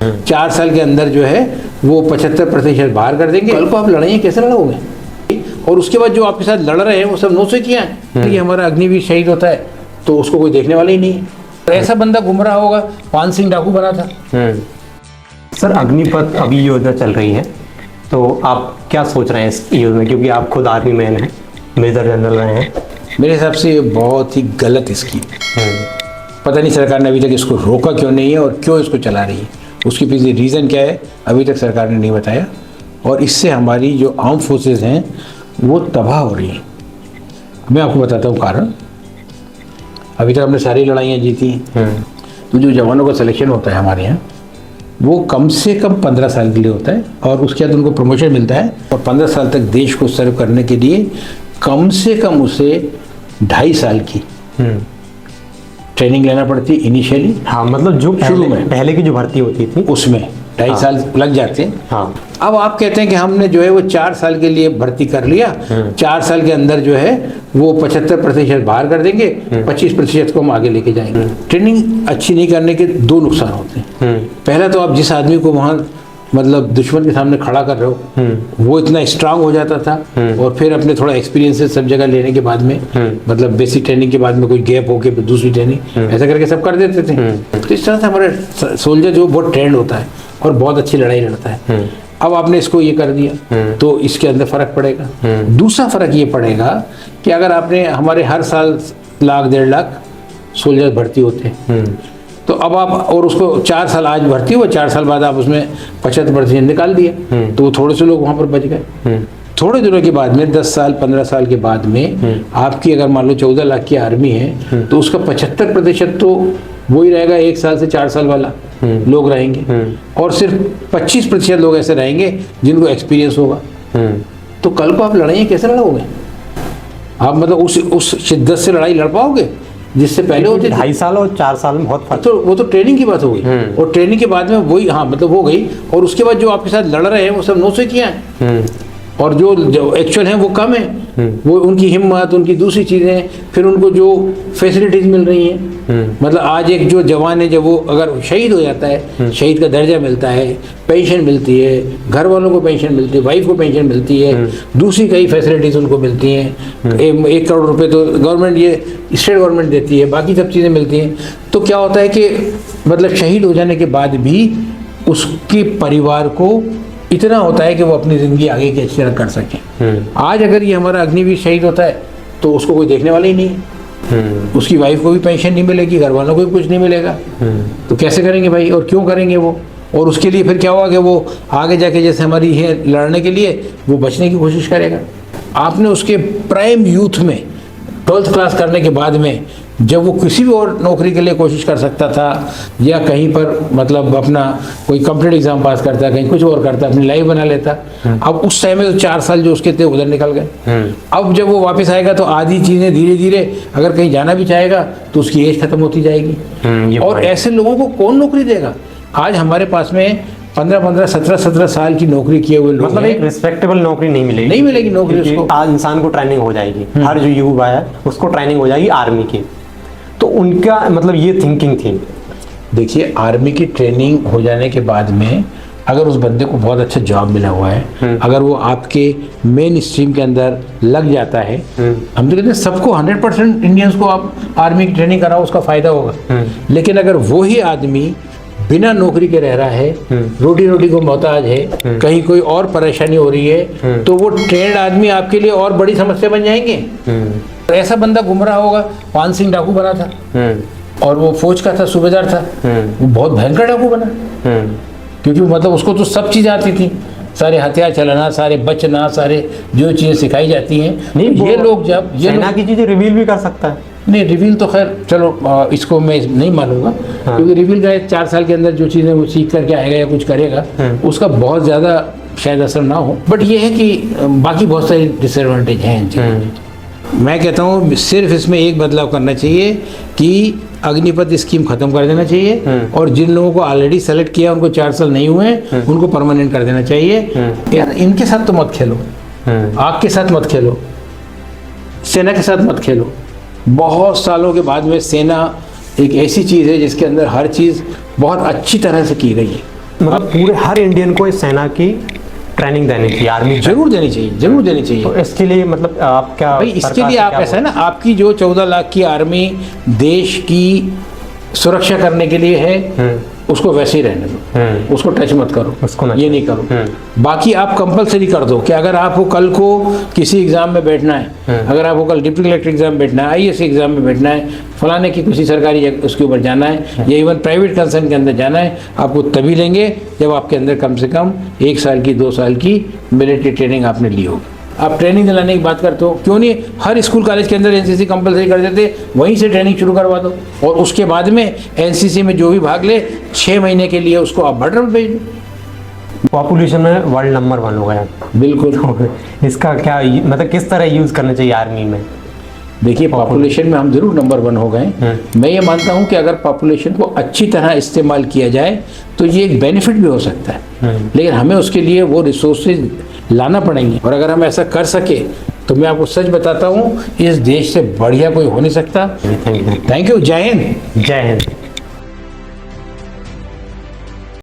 4 साल के अंदर जो है वो 75% बाहर कर देंगे। कल को आप लड़ाइयाँ कैसे लड़ोगे? और उसके बाद जो आपके साथ लड़ रहे हैं वो सब 9 से किया है। ये हमारा अग्निवीर शहीद होता है तो उसको कोई देखने वाला ही नहीं है। तो ऐसा बंदा गुमराह होगा। पान सिंह डाकू बना था। सर, अग्निपथ अभी योजना चल रही है तो आप क्या सोच रहे हैं इस योजना, क्योंकि आप खुद आर्मी मैन हैं, मेजर जनरल रहे हैं। मेरे हिसाब से ये बहुत ही गलत स्कीम है। पता नहीं सरकार ने अभी तक इसको रोका क्यों नहीं है और क्यों इसको चला रही है। उसके पीछे रीज़न क्या है अभी तक सरकार ने नहीं बताया। और इससे हमारी जो आर्म फोर्सेस हैं वो तबाह हो रही हैं। मैं आपको बताता हूँ कारण। अभी तक हमने सारी लड़ाइयाँ जीती हैं। तो जो जवानों का सिलेक्शन होता है हमारे यहाँ वो कम से कम 15 साल के लिए होता है और उसके बाद उनको प्रमोशन मिलता है। और 15 साल तक देश को सर्व करने के लिए कम से कम उसे 2.5 साल की ट्रेनिंग लेना पड़ती है इनिशियली। हाँ, मतलब जो शुरू में पहले की जो भर्ती होती थी उसमें 2.5 साल लग जाते हैं। हाँ। अब आप कहते हैं कि हमने जो है वो 4 साल के लिए भर्ती कर लिया। 4 साल के अंदर जो है वो 75% बाहर कर देंगे, 25% को हम आगे लेके जाएंगे। ट्रेनिंग अच्छी नहीं करने के 2 नुकसान होते हैं। पहला तो आप जिस आदमी को वहाँ मतलब दुश्मन के सामने खड़ा कर रहे हो वो इतना स्ट्रांग हो जाता था और फिर अपने थोड़ा एक्सपीरियंसेस सब जगह लेने के बाद में मतलब बेसिक ट्रेनिंग के बाद में कोई गैप हो के दूसरी ट्रेनिंग ऐसा करके सब कर देते थे। तो इस तरह से हमारे सोल्जर जो बहुत ट्रेंड होता है और बहुत अच्छी लड़ाई लड़ता है। अब आपने इसको ये कर दिया तो इसके अंदर फर्क पड़ेगा। दूसरा फर्क ये पड़ेगा कि अगर आपने हमारे हर साल 1 लाख 1.5 लाख सोल्जर भर्ती होते हैं तो अब आप और उसको 4 साल आज भर्ती हुआ, 4 साल बाद आप उसमें 75% निकाल दिए तो वो थोड़े से लोग वहां पर बच गए। थोड़े दिनों के बाद में 10 साल 15 साल के बाद में आपकी अगर मान लो 14 लाख की आर्मी है तो उसका 75% तो वही रहेगा 1 साल से 4 साल वाला लोग रहेंगे और सिर्फ 25% लोग ऐसे रहेंगे जिनको एक्सपीरियंस होगा। तो कल को आप लड़ाइयाँ कैसे लड़ोगे? आप मतलब उस शिद्दत से लड़ाई लड़ पाओगे जिससे पहले होते 2.5 साल और 4 साल में बहुत फर्क। तो वो तो ट्रेनिंग की बात हो गई और ट्रेनिंग के बाद में वही हाँ मतलब हो गई और उसके बाद जो आपके साथ लड़ रहे हैं वो सब 9 से किया है और जो एक्चुअल हैं वो कम है। वो उनकी हिम्मत उनकी दूसरी चीज़ें फिर उनको जो फैसिलिटीज़ मिल रही हैं मतलब आज एक जो जवान है जब वो अगर शहीद हो जाता है शहीद का दर्जा मिलता है, पेंशन मिलती है, घर वालों को पेंशन मिलती है, वाइफ को पेंशन मिलती है, दूसरी कई फैसिलिटीज़ उनको मिलती हैं। 1 करोड़ रुपए तो गवर्नमेंट ये स्टेट गवर्नमेंट देती है, बाकी सब चीज़ें मिलती हैं। तो क्या होता है कि मतलब शहीद हो जाने के बाद भी उसके परिवार को इतना होता है कि वो अपनी ज़िंदगी आगे की अच्छी तरह कर सकें। आज अगर ये हमारा अग्निवीर शहीद होता है तो उसको कोई देखने वाला ही नहीं है। उसकी वाइफ को भी पेंशन नहीं मिलेगी, घर वालों को भी कुछ नहीं मिलेगा। तो कैसे करेंगे भाई और क्यों करेंगे वो? और उसके लिए फिर क्या होगा कि वो आगे जाके जैसे हमारी है लड़ने के लिए वो बचने की कोशिश करेगा। आपने उसके प्राइम यूथ में 12th क्लास करने के बाद में जब वो किसी भी और नौकरी के लिए कोशिश कर सकता था या कहीं पर मतलब अपना कोई कम्पिटेटिव एग्जाम पास करता, कहीं कुछ और करता, अपनी लाइफ बना लेता। अब उस टाइम में तो 4 साल जो उसके थे उधर निकल गए। अब जब वो वापस आएगा तो आधी चीज़ें धीरे धीरे अगर कहीं जाना भी चाहेगा तो उसकी एज खत्म होती जाएगी। और ऐसे लोगों को कौन नौकरी देगा? आज हमारे पास में 15-15, 17-17 साल की नौकरी किए हुए लोग मतलब एक रिस्पेक्टेबल नौकरी नहीं मिलेगी नौकरी उसको। आज इंसान को ट्रेनिंग हो जाएगी, हर जो युवा है उसको ट्रेनिंग हो जाएगी आर्मी की। तो उनका मतलब ये थिंकिंग थी। देखिए आर्मी की ट्रेनिंग हो जाने के बाद में अगर उस बंदे को बहुत अच्छा जॉब मिला हुआ है, अगर वो आपके मेन स्ट्रीम के अंदर लग जाता है, हम तो कहते हैं सबको 100% इंडियंस को आप आर्मी की ट्रेनिंग कराओ उसका फायदा होगा। लेकिन अगर वही आदमी बिना नौकरी के रह रहा है, रोटी को मोहताज है, कहीं कोई और परेशानी हो रही है तो वो ट्रेंड आदमी आपके लिए और बड़ी समस्या बन जाएंगे। ऐसा बंदा गुमराह होगा। पान सिंह डाकू बना था और वो फौज का था, सूबेदार था, वो बहुत भयंकर डाकू बना क्योंकि मतलब उसको तो सब चीज़ आती थी, सारे हथियार चलाना, सारे बचना, सारे जो चीज़ें सिखाई जाती हैं। नहीं ये लोग जब ये सेना की चीज़ें रिवील भी कर सकता है। नहीं रिवील तो खैर चलो इसको मैं नहीं मानूंगा क्योंकि रिवील का 4 साल के अंदर जो चीज़ें वो सीख करके आएगा या कुछ करेगा उसका बहुत ज़्यादा शायद असर ना हो। बट ये है कि बाकी बहुत सारी डिसएडवांटेज हैं। मैं कहता हूँ सिर्फ इसमें एक बदलाव करना चाहिए कि अग्निपथ स्कीम खत्म कर देना चाहिए और जिन लोगों को ऑलरेडी सेलेक्ट किया उनको 4 साल नहीं हुए उनको परमानेंट कर देना चाहिए। यार इनके साथ तो मत खेलो, आग के साथ मत खेलो, सेना के साथ मत खेलो। बहुत सालों के बाद में सेना एक ऐसी चीज़ है जिसके अंदर हर चीज़ बहुत अच्छी तरह से की गई है। मतलब पूरे हर इंडियन को इस सेना की ट्रेनिंग देनी चाहिए, आर्मी जरूर देनी चाहिए, जरूर देनी चाहिए। तो इसके लिए मतलब आप क्या भाई इसके सरकार लिए से आप क्या ऐसा है ना, आपकी जो 14 लाख की आर्मी देश की सुरक्षा करने के लिए है, उसको वैसे ही रहने दो, उसको टच मत करो, उसको ना ये नहीं करो। बाकी आप कंपलसरी कर दो कि अगर आपको कल को किसी एग्जाम में बैठना है, अगर आपको कल डिप्टी कलेक्टर एग्जाम में बैठना है, आईएएस एग्जाम में बैठना है, फलाने की किसी सरकारी उसके ऊपर जाना है या इवन प्राइवेट कंसर्न के अंदर जाना है, आपको तभी लेंगे जब आपके अंदर कम से कम 1 साल की 2 साल की मिलिट्री ट्रेनिंग आपने ली होगी। आप ट्रेनिंग दिलाने की बात करते हो, क्यों नहीं हर स्कूल कॉलेज के अंदर एनसीसी कंपलसरी कर देते, वहीं से ट्रेनिंग शुरू करवा दो, और उसके बाद में एनसीसी में जो भी भाग ले 6 महीने के लिए उसको आप बॉर्डर में भेज दो। पॉपुलेशन में वर्ल्ड नंबर 1 हो गया। बिल्कुल। इसका क्या मतलब किस तरह यूज करना चाहिए आर्मी में? देखिए पॉपुलेशन में हम जरूर नंबर 1 हो गए। मैं ये मानता हूँ कि अगर पॉपुलेशन को अच्छी तरह इस्तेमाल किया जाए तो ये एक बेनिफिट भी हो सकता है, लेकिन हमें उसके लिए वो रिसोर्सेज लाना पड़ेंगे, और अगर हम ऐसा कर सके तो मैं आपको सच बताता हूँ इस देश से बढ़िया कोई हो नहीं सकता। Thank you. जय हिंद। जय हिंद।